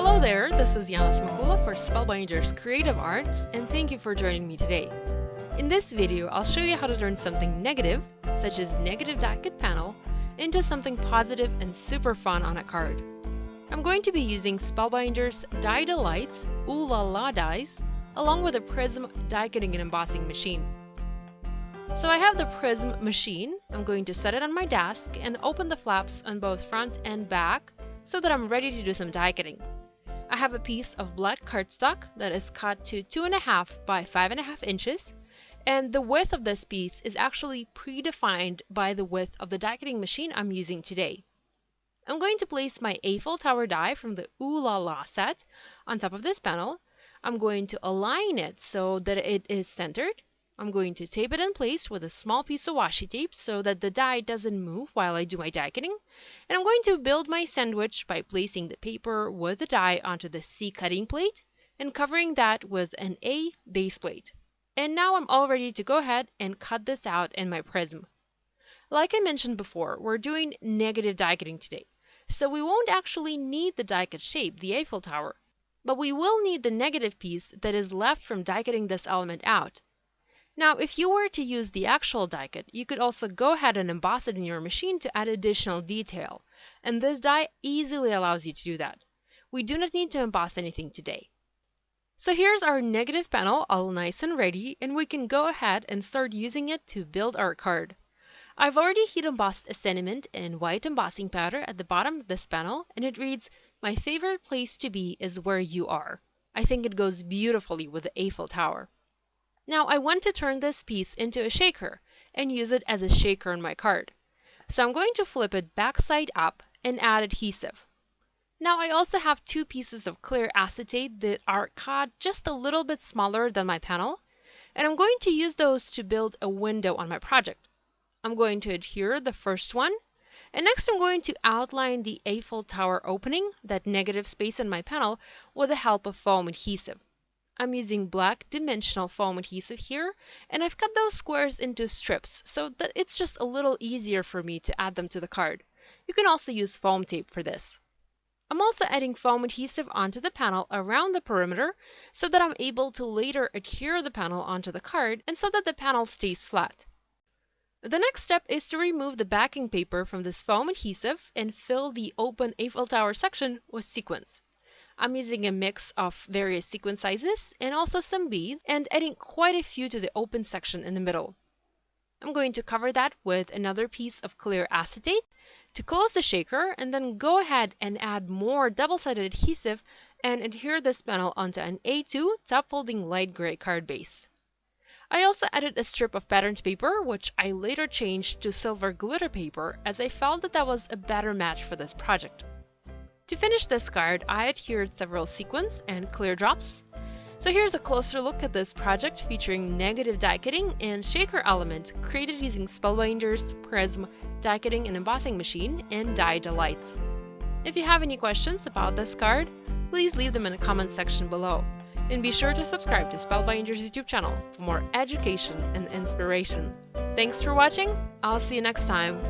Hello there, this is Yanis Makula for Spellbinders Creative Arts, and thank you for joining me today. In this video, I'll show you how to turn something negative, such as negative die cut panel, into something positive and super fun on a card. I'm going to be using Spellbinders Die Delights Ooh La La dies, along with a Prism die cutting and embossing machine. So I have the Prism machine. I'm going to set it on my desk and open the flaps on both front and back so that I'm ready to do some die cutting. I have a piece of black cardstock that is cut to 2.5 by 5.5 inches, and the width of this piece is actually predefined by the width of the die cutting machine I'm using today. I'm going to place my Eiffel Tower die from the Ooh La La set on top of this panel. I'm going to align it so that it is centered. I'm going to tape it in place with a small piece of washi tape so that the die doesn't move while I do my die cutting. And I'm going to build my sandwich by placing the paper with the die onto the C cutting plate and covering that with an A base plate. And now I'm all ready to go ahead and cut this out in my Prism. Like I mentioned before, we're doing negative die cutting today, so we won't actually need the die cut shape, the Eiffel Tower, but we will need the negative piece that is left from die cutting this element out. Now, if you were to use the actual die cut, you could also go ahead and emboss it in your machine to add additional detail, and this die easily allows you to do that. We do not need to emboss anything today. So here's our negative panel all nice and ready, and we can go ahead and start using it to build our card. I've already heat embossed a sentiment in white embossing powder at the bottom of this panel, and it reads, "My favorite place to be is where you are." I think it goes beautifully with the Eiffel Tower. Now I want to turn this piece into a shaker and use it as a shaker on my card. So I'm going to flip it backside up and add adhesive. Now I also have two pieces of clear acetate that are cut just a little bit smaller than my panel, and I'm going to use those to build a window on my project. I'm going to adhere the first one, and next I'm going to outline the Eiffel Tower opening, that negative space in my panel, with the help of foam adhesive. I'm using black dimensional foam adhesive here, and I've cut those squares into strips so that it's just a little easier for me to add them to the card. You can also use foam tape for this. I'm also adding foam adhesive onto the panel around the perimeter so that I'm able to later adhere the panel onto the card and so that the panel stays flat. The next step is to remove the backing paper from this foam adhesive and fill the open Eiffel Tower section with sequins. I'm using a mix of various sequin sizes and also some beads and adding quite a few to the open section in the middle. I'm going to cover that with another piece of clear acetate to close the shaker, and then go ahead and add more double-sided adhesive and adhere this panel onto an A2 top folding light gray card base. I also added a strip of patterned paper, which I later changed to silver glitter paper as I felt that was a better match for this project. To finish this card, I adhered several sequins and clear drops. So here's a closer look at this project featuring negative die cutting and shaker element created using Spellbinders, Prism, die cutting and embossing machine, and Die Delights. If you have any questions about this card, please leave them in the comment section below. And be sure to subscribe to Spellbinders YouTube channel for more education and inspiration. Thanks for watching. I'll see you next time.